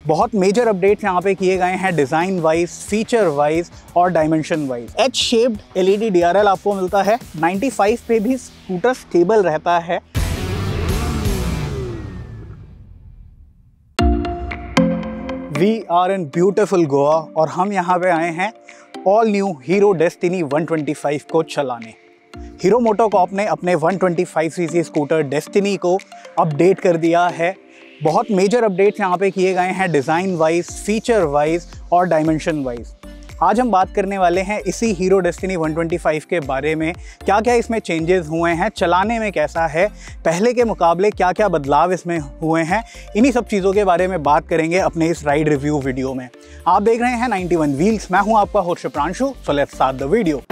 बहुत major updates यहाँ पे किए गए हैं डिज़ाइन वाइज, फीचर वाइज और dimension wise. H shaped LED DRL आपको मिलता है। 95 पे भी स्कूटर स्टेबल रहता है। We are in beautiful Goa और हम यहाँ पे आए हैं ऑल न्यू हीरो डेस्टिनी 125 को चलाने। हीरो मोटोकॉर्प ने अपने 125 सीसी स्कूटर डेस्टिनी को अपडेट कर दिया है। बहुत मेजर अपडेट्स यहाँ पे किए गए हैं डिज़ाइन वाइज, फीचर वाइज और डायमेंशन वाइज। आज हम बात करने वाले हैं इसी हीरो डेस्टिनी 125 के बारे में, क्या क्या इसमें चेंजेस हुए हैं, चलाने में कैसा है, पहले के मुकाबले क्या क्या बदलाव इसमें हुए हैं। इन्हीं सब चीज़ों के बारे में बात करेंगे अपने इस राइड रिव्यू वीडियो में। आप देख रहे हैं 91 व्हील्स, मैं हूं आपका host Pranshu. So let's start the video.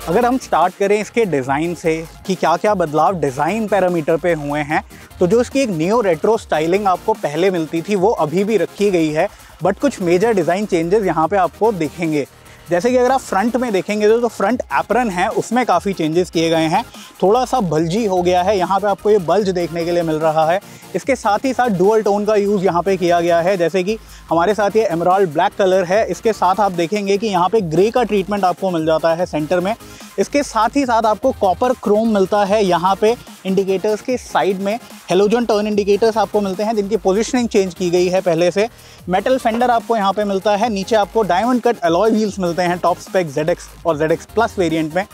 अगर हम स्टार्ट करें इसके डिज़ाइन से कि क्या क्या बदलाव डिज़ाइन पैरामीटर पे हुए हैं, तो जो इसकी एक नियो रेट्रो स्टाइलिंग आपको पहले मिलती थी वो अभी भी रखी गई है, बट कुछ मेजर डिज़ाइन चेंजेस यहाँ पे आपको दिखेंगे। जैसे कि अगर आप फ्रंट में देखेंगे तो फ्रंट एप्रन है उसमें काफ़ी चेंजेस किए गए हैं। थोड़ा सा बल्जी हो गया है, यहाँ पे आपको ये बल्ज देखने के लिए मिल रहा है। इसके साथ ही साथ डुअल टोन का यूज़ यहाँ पे किया गया है, जैसे कि हमारे साथ ये एमराल्ड ब्लैक कलर है। इसके साथ आप देखेंगे कि यहाँ पे ग्रे का ट्रीटमेंट आपको मिल जाता है सेंटर में। इसके साथ ही साथ आपको कॉपर क्रोम मिलता है यहाँ पे इंडिकेटर्स के साइड में। हेलोजन टर्न इंडिकेटर्स आपको मिलते हैं जिनकी पोजीशनिंग चेंज की गई है पहले से। मेटल फेंडर आपको यहाँ पे मिलता है। नीचे आपको डायमंड कट अलॉय व्हील्स मिलते हैं टॉप स्पेक ZX और ZX प्लस वेरिएंट में।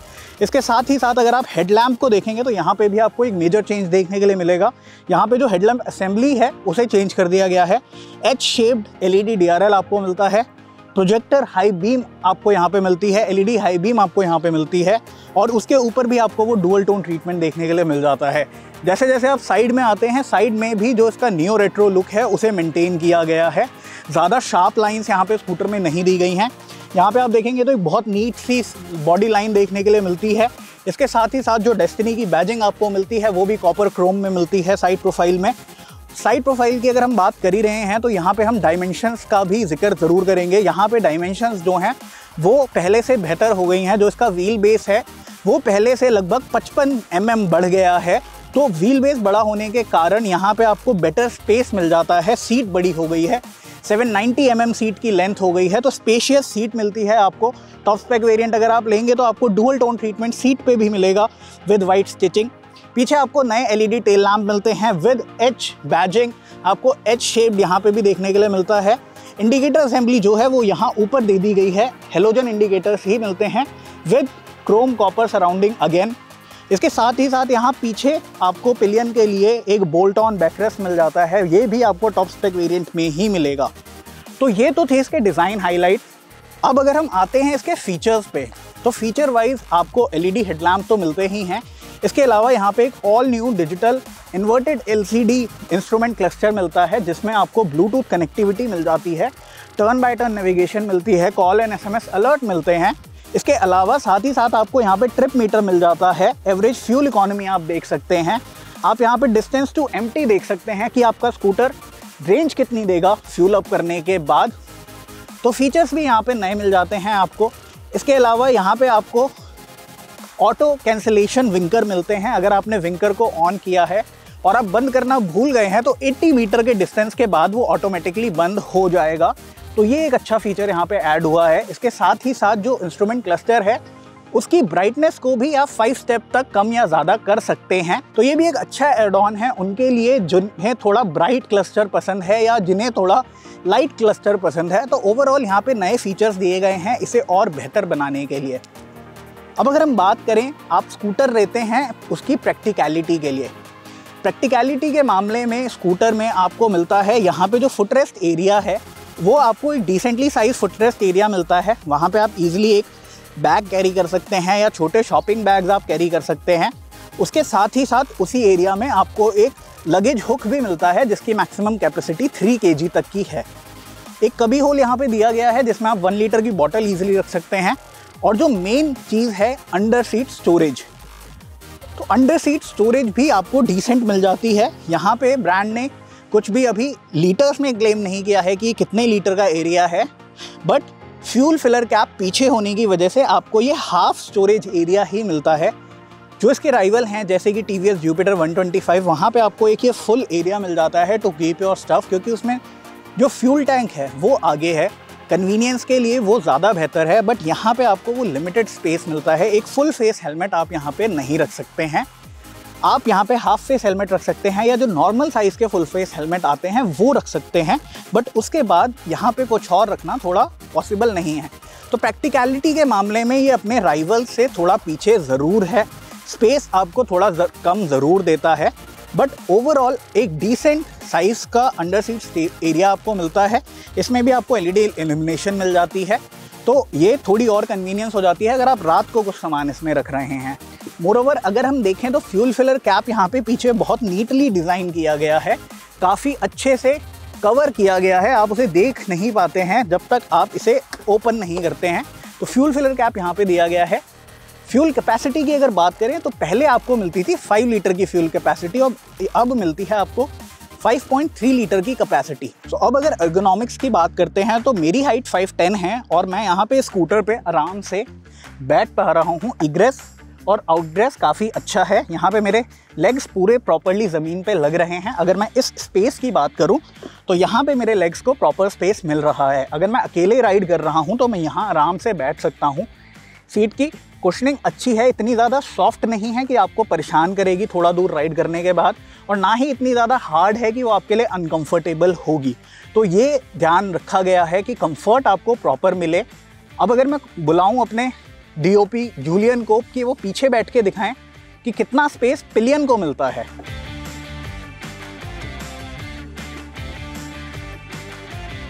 इसके साथ ही साथ अगर आप हेडलैम्प को देखेंगे तो यहाँ पे भी आपको एक मेजर चेंज देखने के लिए मिलेगा। यहाँ पे जो हेडलैम्प असेंबली है उसे चेंज कर दिया गया है। एच शेप्ड LED DRL आपको मिलता है। प्रोजेक्टर हाई बीम आपको यहाँ पे मिलती है, LED हाई बीम आपको यहाँ पे मिलती है और उसके ऊपर भी आपको वो डुअल टोन ट्रीटमेंट देखने के लिए मिल जाता है। जैसे जैसे आप साइड में आते हैं, साइड में भी जो इसका नियो रेट्रो लुक है उसे मेंटेन किया गया है। ज़्यादा शार्प लाइंस यहाँ पे स्कूटर में नहीं दी गई हैं। यहाँ पे आप देखेंगे तो एक बहुत नीट सी बॉडी लाइन देखने के लिए मिलती है। इसके साथ ही साथ जो डेस्टिनी की बैजिंग आपको मिलती है वो भी कॉपर क्रोम में मिलती है साइड प्रोफाइल में। साइड प्रोफाइल की अगर हम बात कर ही रहे हैं तो यहाँ पे हम डायमेंशंस का भी जिक्र ज़रूर करेंगे। यहाँ पे डायमेंशंस जो हैं वो पहले से बेहतर हो गई हैं। जो इसका व्हील बेस है वो पहले से लगभग 55 mm बढ़ गया है। तो व्हील बेस बड़ा होने के कारण यहाँ पे आपको बेटर स्पेस मिल जाता है। सीट बड़ी हो गई है, 790 mm सीट की लेंथ हो गई है, तो स्पेशियस सीट मिलती है आपको। टॉप स्पेक वेरिएंट अगर आप लेंगे तो आपको डुअल टोन ट्रीटमेंट सीट पे भी मिलेगा विद वाइट स्टिचिंग। पीछे आपको नए LED टेल लैम्प मिलते हैं विद H बैजिंग। आपको H शेप यहाँ पे भी देखने के लिए मिलता है। इंडिकेटर असेंबली जो है वो यहाँ ऊपर दे दी गई है। हेलोजन इंडिकेटर्स ही मिलते हैं with Chrome copper surrounding again. इसके साथ ही साथ यहाँ पीछे आपको पिलियन के लिए एक बोल्ट ऑन बैकरेस्ट मिल जाता है। ये भी आपको टॉप स्पेक वेरिएंट में ही मिलेगा। तो ये तो थे इसके डिज़ाइन हाईलाइट। अब अगर हम आते हैं इसके फीचर्स पे, तो फीचर वाइज आपको LED हेडलैम्प तो मिलते ही हैं। इसके अलावा यहाँ पे एक all new digital inverted LCD instrument cluster मिलता है जिसमें आपको ब्लूटूथ कनेक्टिविटी मिल जाती है, टर्न बाय टर्न नेविगेशन मिलती है, कॉल एंड SMS अलर्ट मिलते हैं। इसके अलावा साथ ही साथ आपको यहाँ पे ट्रिप मीटर मिल जाता है। एवरेज फ्यूल इकोनॉमी आप देख सकते हैं। आप यहाँ पे डिस्टेंस टू एम्प्टी देख सकते हैं कि आपका स्कूटर रेंज कितनी देगा फ्यूल अप करने के बाद। तो फीचर्स भी यहाँ पे नए मिल जाते हैं आपको। इसके अलावा यहाँ पे आपको ऑटो कैंसिलेशन विंकर मिलते हैं। अगर आपने विंकर को ऑन किया है और आप बंद करना भूल गए हैं तो 80 मीटर के डिस्टेंस के बाद वो ऑटोमेटिकली बंद हो जाएगा। तो ये एक अच्छा फीचर यहाँ पे ऐड हुआ है। इसके साथ ही साथ जो इंस्ट्रूमेंट क्लस्टर है उसकी ब्राइटनेस को भी आप 5 स्टेप तक कम या ज़्यादा कर सकते हैं। तो ये भी एक अच्छा एड ऑन है उनके लिए जिन्हें थोड़ा ब्राइट क्लस्टर पसंद है या जिन्हें थोड़ा लाइट क्लस्टर पसंद है। तो ओवरऑल यहाँ पे नए फीचर्स दिए गए हैं इसे और बेहतर बनाने के लिए। अब अगर हम बात करें आप स्कूटर लेते हैं उसकी प्रैक्टिकलिटी के लिए, प्रैक्टिकलिटी के मामले में स्कूटर में आपको मिलता है यहाँ पे जो फुटरेस्ट एरिया है वो आपको एक डिसेंटली साइज फुटरेस्ट एरिया मिलता है। वहाँ पे आप इजीली एक बैग कैरी कर सकते हैं या छोटे शॉपिंग बैग्स आप कैरी कर सकते हैं। उसके साथ ही साथ उसी एरिया में आपको एक लगेज हुक भी मिलता है जिसकी मैक्सिमम कैपेसिटी 3 kg तक की है। एक कबी होल यहाँ पे दिया गया है जिसमें आप 1 लीटर की बॉटल ईजिली रख सकते हैं। और जो मेन चीज़ है अंडर सीट स्टोरेज, तो अंडर सीट स्टोरेज भी आपको डिसेंट मिल जाती है। यहाँ पे ब्रांड ने कुछ भी अभी लीटर्स में क्लेम नहीं किया है कि कितने लीटर का एरिया है, बट फ्यूल फिलर कैप पीछे होने की वजह से आपको ये हाफ स्टोरेज एरिया ही मिलता है। जो इसके राइवल हैं जैसे कि टीवीएस जुपिटर 125, वहाँ पे आपको एक ये फुल एरिया मिल जाता है टू कीप योर स्टफ, क्योंकि उसमें जो फ्यूल टैंक है वो आगे है। कन्वीनियंस के लिए वो ज़्यादा बेहतर है, बट यहाँ पे आपको वो लिमिटेड स्पेस मिलता है। एक फुल फेस हेलमेट आप यहाँ पे नहीं रख सकते हैं, आप यहाँ पे हाफ फेस हेलमेट रख सकते हैं, या जो नॉर्मल साइज़ के फुल फेस हेलमेट आते हैं वो रख सकते हैं, बट उसके बाद यहाँ पे कुछ और रखना थोड़ा पॉसिबल नहीं है। तो प्रैक्टिकलिटी के मामले में ये अपने राइवल से थोड़ा पीछे ज़रूर है, स्पेस आपको थोड़ा कम ज़रूर देता है, बट ओवरऑल एक डिसेंट साइज़ का अंडर सीट एरिया आपको मिलता है। इसमें भी आपको एलईडी इल्यूमिनेशन मिल जाती है, तो ये थोड़ी और कन्वीनियंस हो जाती है अगर आप रात को कुछ सामान इसमें रख रहे हैं। मोरओवर अगर हम देखें तो फ्यूल फिलर कैप यहाँ पे पीछे बहुत नीटली डिज़ाइन किया गया है, काफ़ी अच्छे से कवर किया गया है, आप उसे देख नहीं पाते हैं जब तक आप इसे ओपन नहीं करते हैं। तो फ्यूल फिलर कैप यहाँ पे दिया गया है। फ्यूल कैपेसिटी की अगर बात करें तो पहले आपको मिलती थी 5 लीटर की फ्यूल कैपेसिटी और अब मिलती है आपको 5.3 लीटर की कैपेसिटी। तो अब अगर एर्गोनॉमिक्स की बात करते हैं तो मेरी हाइट 5'10" है और मैं यहाँ पे स्कूटर पे आराम से बैठ पा रहा हूँ। इग्रेस और आउटग्रेस काफ़ी अच्छा है, यहाँ पे मेरे लेग्स पूरे प्रॉपरली ज़मीन पे लग रहे हैं। अगर मैं इस स्पेस की बात करूँ तो यहाँ पे मेरे लेग्स को प्रॉपर स्पेस मिल रहा है। अगर मैं अकेले राइड कर रहा हूँ तो मैं यहाँ आराम से बैठ सकता हूँ। सीट की कुशनिंग अच्छी है, इतनी ज़्यादा सॉफ्ट नहीं है कि आपको परेशान करेगी थोड़ा दूर राइड करने के बाद, और ना ही इतनी ज़्यादा हार्ड है कि वो आपके लिए अनकंफर्टेबल होगी। तो ये ध्यान रखा गया है कि कंफर्ट आपको प्रॉपर मिले। अब अगर मैं बुलाऊं अपने डीओपी जूलियन को कि वो पीछे बैठ के दिखाएं कि कितना स्पेस पिलियन को मिलता है।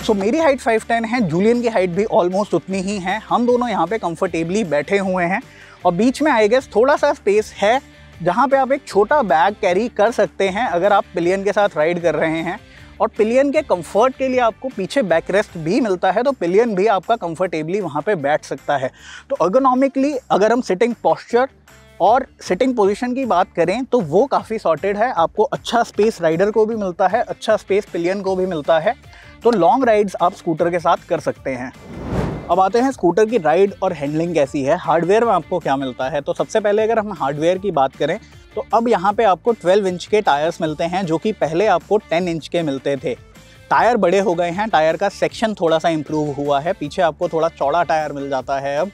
सो मेरी हाइट 5'10" है, जूलियन की हाइट भी ऑलमोस्ट उतनी ही है। हम दोनों यहाँ पे कंफर्टेबली बैठे हुए हैं और बीच में आई गेस थोड़ा सा स्पेस है जहाँ पे आप एक छोटा बैग कैरी कर सकते हैं अगर आप पिलियन के साथ राइड कर रहे हैं। और पिलियन के कंफर्ट के लिए आपको पीछे बैक रेस्ट भी मिलता है, तो पिलियन भी आपका कंफर्टेबली वहाँ पे बैठ सकता है। तो एर्गोनॉमिकली अगर हम सिटिंग पोस्चर और सिटिंग पोजीशन की बात करें तो वो काफ़ी सॉर्टेड है। आपको अच्छा स्पेस राइडर को भी मिलता है, अच्छा स्पेस पिलियन को भी मिलता है, तो लॉन्ग राइड्स आप स्कूटर के साथ कर सकते हैं। अब आते हैं स्कूटर की राइड और हैंडलिंग कैसी है, हार्डवेयर में आपको क्या मिलता है। तो सबसे पहले अगर हम हार्डवेयर की बात करें तो अब यहाँ पे आपको 12 इंच के टायर्स मिलते हैं, जो कि पहले आपको 10 इंच के मिलते थे। टायर बड़े हो गए हैं, टायर का सेक्शन थोड़ा सा इम्प्रूव हुआ है, पीछे आपको थोड़ा चौड़ा टायर मिल जाता है अब,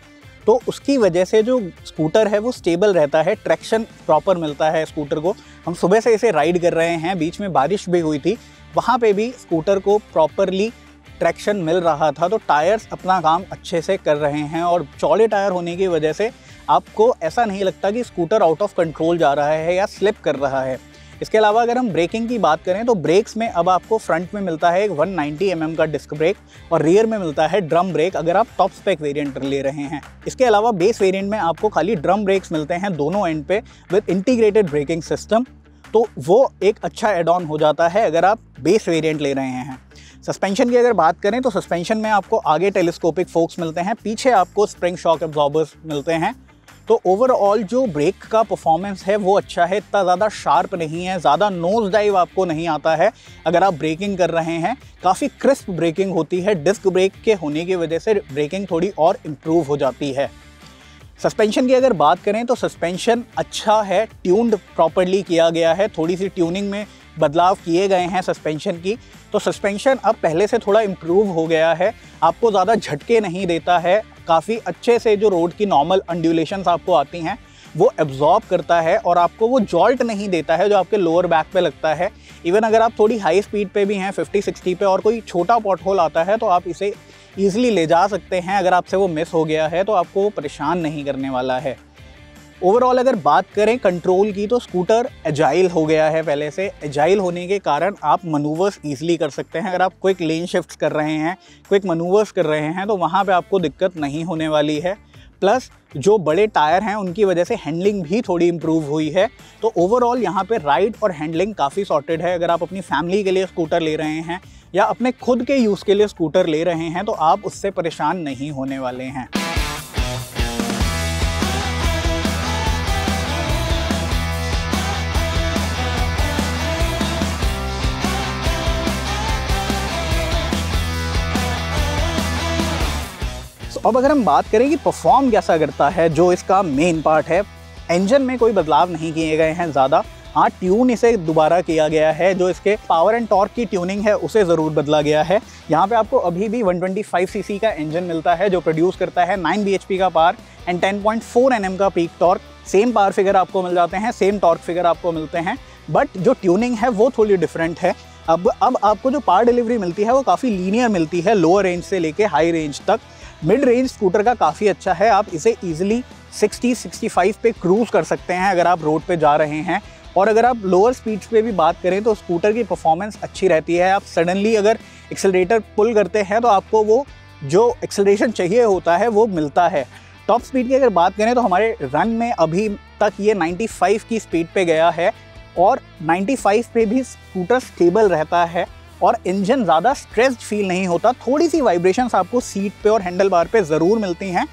तो उसकी वजह से जो स्कूटर है वो स्टेबल रहता है, ट्रैक्शन प्रॉपर मिलता है स्कूटर को। हम सुबह से इसे राइड कर रहे हैं, बीच में बारिश भी हुई थी, वहाँ पे भी स्कूटर को प्रॉपरली ट्रैक्शन मिल रहा था। तो टायर्स अपना काम अच्छे से कर रहे हैं और चौड़े टायर होने की वजह से आपको ऐसा नहीं लगता कि स्कूटर आउट ऑफ कंट्रोल जा रहा है या स्लिप कर रहा है। इसके अलावा अगर हम ब्रेकिंग की बात करें तो ब्रेक्स में अब आपको फ्रंट में मिलता है एक 190 mm का डिस्क ब्रेक और रियर में मिलता है ड्रम ब्रेक अगर आप टॉप स्पेक वेरिएंट ले रहे हैं। इसके अलावा बेस वेरिएंट में आपको खाली ड्रम ब्रेक्स मिलते हैं दोनों एंड पे विद इंटीग्रेटेड ब्रेकिंग सिस्टम, तो वो एक अच्छा एड ऑन हो जाता है अगर आप बेस वेरिएंट ले रहे हैं। सस्पेंशन की अगर बात करें तो सस्पेंशन में आपको आगे टेलीस्कोपिक फोक्स मिलते हैं, पीछे आपको स्प्रिंग शॉक एब्जॉर्बर्स मिलते हैं। तो ओवरऑल जो ब्रेक का परफॉर्मेंस है वो अच्छा है, इतना ज़्यादा शार्प नहीं है, ज़्यादा नोज डाइव आपको नहीं आता है अगर आप ब्रेकिंग कर रहे हैं। काफ़ी क्रिस्प ब्रेकिंग होती है, डिस्क ब्रेक के होने की वजह से ब्रेकिंग थोड़ी और इम्प्रूव हो जाती है। सस्पेंशन की अगर बात करें तो सस्पेंशन अच्छा है, ट्यून्ड प्रॉपरली किया गया है, थोड़ी सी ट्यूनिंग में बदलाव किए गए हैं सस्पेंशन की, तो सस्पेंशन अब पहले से थोड़ा इम्प्रूव हो गया है, आपको ज़्यादा झटके नहीं देता है, काफ़ी अच्छे से जो रोड की नॉर्मल अंड्यूलेशंस आपको आती हैं वो एब्जॉर्ब करता है और आपको वो जॉल्ट नहीं देता है जो आपके लोअर बैक पे लगता है। इवन अगर आप थोड़ी हाई स्पीड पे भी हैं 50-60 पे और कोई छोटा पॉटहोल आता है तो आप इसे ईजिली ले जा सकते हैं, अगर आपसे वो मिस हो गया है तो आपको वो परेशान नहीं करने वाला है। ओवरऑल अगर बात करें कंट्रोल की तो स्कूटर एजाइल हो गया है, पहले से एजाइल होने के कारण आप मनूवर्स ईजिली कर सकते हैं। अगर आप क्विक लेन शिफ्ट्स कर रहे हैं, क्विक मनूवर्स कर रहे हैं तो वहाँ पे आपको दिक्कत नहीं होने वाली है। प्लस जो बड़े टायर हैं उनकी वजह से हैंडलिंग भी थोड़ी इम्प्रूव हुई है। तो ओवरऑल यहाँ पे राइड और हैंडलिंग काफ़ी सॉर्टेड है। अगर आप अपनी फैमिली के लिए स्कूटर ले रहे हैं या अपने खुद के यूज़ के लिए स्कूटर ले रहे हैं तो आप उससे परेशान नहीं होने वाले हैं। अब अगर हम बात करें कि परफॉर्म कैसा करता है, जो इसका मेन पार्ट है, इंजन में कोई बदलाव नहीं किए गए हैं ज़्यादा। हाँ, ट्यून इसे दोबारा किया गया है, जो इसके पावर एंड टॉर्क की ट्यूनिंग है उसे ज़रूर बदला गया है। यहाँ पे आपको अभी भी 125 सीसी का इंजन मिलता है जो प्रोड्यूस करता है 9 bhp का पावर एंड 10.4 Nm का peak torque. Same power figure आपको मिल जाते हैं, सेम टॉर्क फिगर आपको मिलते हैं, बट जो ट्यूनिंग है वो थोड़ी डिफरेंट है। अब आपको जो पावर डिलीवरी मिलती है वो काफ़ी लीनियर मिलती है, लोअर रेंज से लेके हाई रेंज तक। मिड रेंज स्कूटर का काफ़ी अच्छा है, आप इसे ईजिली 60-65 पे क्रूज़ कर सकते हैं अगर आप रोड पे जा रहे हैं। और अगर आप लोअर स्पीड्स पे भी बात करें तो स्कूटर की परफॉर्मेंस अच्छी रहती है। आप सडनली अगर एक्सेलरेटर पुल करते हैं तो आपको वो जो एक्सेलरेशन चाहिए होता है वो मिलता है। टॉप स्पीड की अगर बात करें तो हमारे रन में अभी तक ये 95 की स्पीड पे गया है और 95 पे भी स्कूटर स्टेबल रहता है और इंजन ज़्यादा स्ट्रेस्ड फील नहीं होता। थोड़ी सी वाइब्रेशंस आपको सीट पे और हैंडल बार पे ज़रूर मिलती हैं,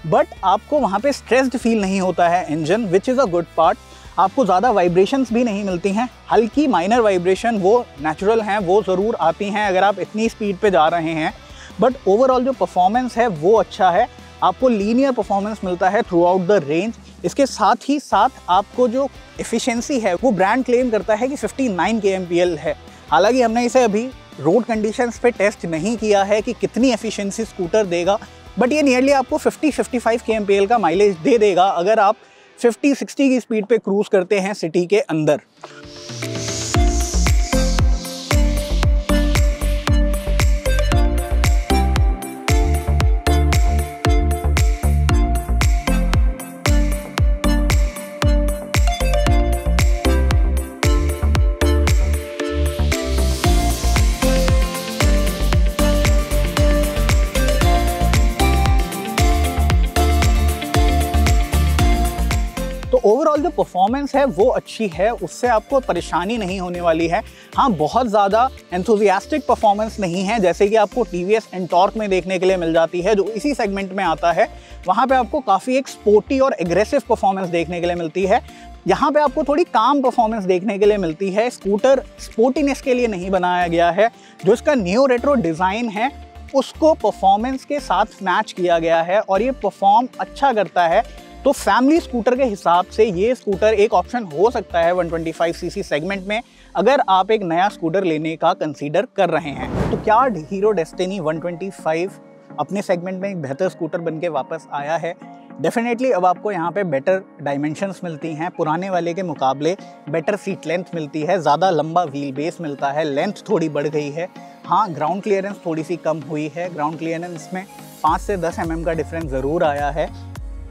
बट आपको वहाँ पे स्ट्रेस्ड फील नहीं होता है engine, which is a good part. आपको ज़्यादा वाइब्रेशंस भी नहीं मिलती हैं, हल्की माइनर वाइब्रेशन वो नेचुरल हैं, वो ज़रूर आती हैं अगर आप इतनी स्पीड पे जा रहे हैं। बट ओवरऑल जो परफॉर्मेंस है वो अच्छा है, आपको लीनियर परफॉर्मेंस मिलता है थ्रू आउट द रेंज। इसके साथ ही साथ आपको जो एफिशिएंसी है वो ब्रांड क्लेम करता है कि 59 kmpl है। हालांकि हमने इसे अभी रोड कंडीशंस पे टेस्ट नहीं किया है कि कितनी एफिशिएंसी स्कूटर देगा, बट ये नियरली आपको 50-55 kmpl का माइलेज दे देगा अगर आप 50-60 की स्पीड पे क्रूज करते हैं सिटी के अंदर। ओवरऑल जो परफॉर्मेंस है वो अच्छी है, उससे आपको परेशानी नहीं होने वाली है। हाँ, बहुत ज़्यादा एंथुजियास्टिक परफॉर्मेंस नहीं है जैसे कि आपको TVS एंटॉर्क में देखने के लिए मिल जाती है, जो इसी सेगमेंट में आता है। वहाँ पे आपको काफ़ी एक स्पोर्टी और एग्रेसिव परफॉर्मेंस देखने के लिए मिलती है। यहाँ पे आपको थोड़ी काम परफॉर्मेंस देखने के लिए मिलती है। स्कूटर स्पोर्टीनेस के लिए नहीं बनाया गया है, जो इसका न्यू रेट्रो डिज़ाइन है उसको परफॉर्मेंस के साथ मैच किया गया है और ये परफॉर्म अच्छा करता है। तो फैमिली स्कूटर के हिसाब से ये स्कूटर एक ऑप्शन हो सकता है 125 सीसी सेगमेंट में, अगर आप एक नया स्कूटर लेने का कंसीडर कर रहे हैं। तो क्या हीरो डेस्टिनी 125 अपने सेगमेंट में एक बेहतर स्कूटर बन के वापस आया है? डेफिनेटली अब आपको यहाँ पे बेटर डायमेंशंस मिलती हैं, पुराने वाले के मुकाबले बेटर सीट लेंथ मिलती है, ज़्यादा लंबा व्हील बेस मिलता है, लेंथ थोड़ी बढ़ गई है। हाँ, ग्राउंड क्लियरेंस थोड़ी सी कम हुई है, ग्राउंड क्लियरेंस में 5 से 10 mm का डिफरेंस ज़रूर आया है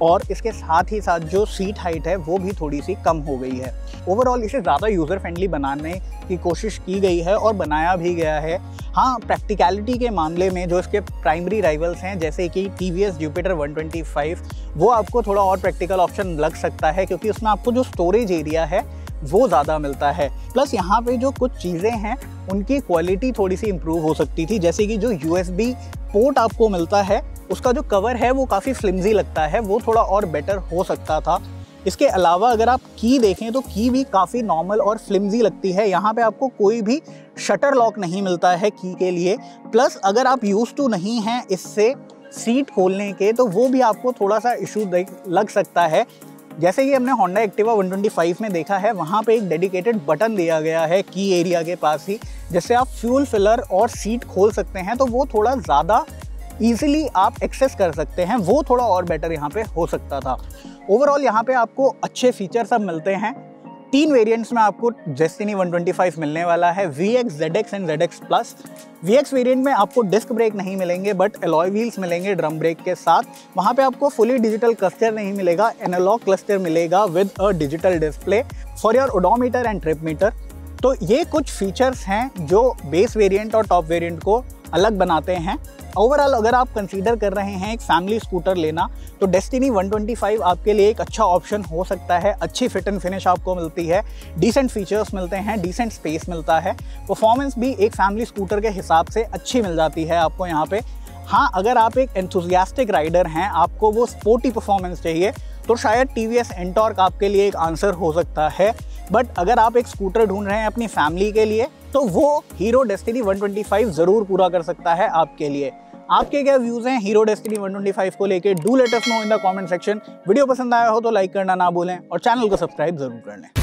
और इसके साथ ही साथ जो सीट हाइट है वो भी थोड़ी सी कम हो गई है। ओवरऑल इसे ज़्यादा यूज़र फ्रेंडली बनाने की कोशिश की गई है और बनाया भी गया है। हाँ, प्रैक्टिकलिटी के मामले में जो इसके प्राइमरी राइवल्स हैं जैसे कि TVS Jupiter 125, वो आपको थोड़ा और प्रैक्टिकल ऑप्शन लग सकता है क्योंकि उसमें आपको जो स्टोरेज एरिया है वो ज़्यादा मिलता है। प्लस यहाँ पे जो कुछ चीज़ें हैं उनकी क्वालिटी थोड़ी सी इम्प्रूव हो सकती थी, जैसे कि जो USB पोर्ट आपको मिलता है उसका जो कवर है वो काफ़ी फ्लिमजी लगता है, वो थोड़ा और बेटर हो सकता था। इसके अलावा अगर आप की देखें तो की भी काफ़ी नॉर्मल और फ्लिमजी लगती है। यहाँ पे आपको कोई भी शटर लॉक नहीं मिलता है की के लिए। प्लस अगर आप यूज़ टू नहीं हैं इससे सीट खोलने के तो वो भी आपको थोड़ा सा इशू लग सकता है। जैसे कि हमने होंडा एक्टिवा 125 में देखा है, वहाँ पे एक डेडिकेटेड बटन दिया गया है की एरिया के पास ही, जिससे आप फ्यूल फिलर और सीट खोल सकते हैं, तो वो थोड़ा ज़्यादा ईजिली आप एक्सेस कर सकते हैं, वो थोड़ा और बेटर यहाँ पे हो सकता था। ओवरऑल यहाँ पे आपको अच्छे फीचर सब मिलते हैं। 3 वेरिएंट्स में आपको डेस्टिनी 125 मिलने वाला है, VX, ZX and ZX plus. VX variant में आपको डिस्क ब्रेक नहीं मिलेंगे बट एलॉय व्हील्स मिलेंगे ड्रम ब्रेक के साथ। वहाँ पे आपको फुली डिजिटल क्लस्टर नहीं मिलेगा, एनालॉग क्लस्टर मिलेगा with a digital display for your odometer and trip meter. तो ये कुछ फीचर्स हैं जो बेस वेरिएंट और टॉप वेरिएंट को अलग बनाते हैं। ओवरऑल अगर आप कंसीडर कर रहे हैं एक फैमिली स्कूटर लेना तो डेस्टिनी 125 आपके लिए एक अच्छा ऑप्शन हो सकता है। अच्छी फिट एंड फिनिश आपको मिलती है, डिसेंट फीचर्स मिलते हैं, डिसेंट स्पेस मिलता है, परफॉर्मेंस भी एक फैमिली स्कूटर के हिसाब से अच्छी मिल जाती है आपको यहाँ पे। हाँ, अगर आप एक एंथुजियास्टिक राइडर हैं, आपको वो स्पोर्टी परफॉर्मेंस चाहिए तो शायद TVS एंटॉर्क आपके लिए एक आंसर हो सकता है। बट अगर आप एक स्कूटर ढूंढ रहे हैं अपनी फैमिली के लिए तो वो हीरो डेस्टिनी 125 ज़रूर पूरा कर सकता है आपके लिए। आपके क्या व्यूज हैं हीरो डेस्टिनी 125 को लेके? Do let us know in the comment section. Video पसंद आया हो तो लाइक करना ना भूलें और चैनल को सब्सक्राइब जरूर कर लें।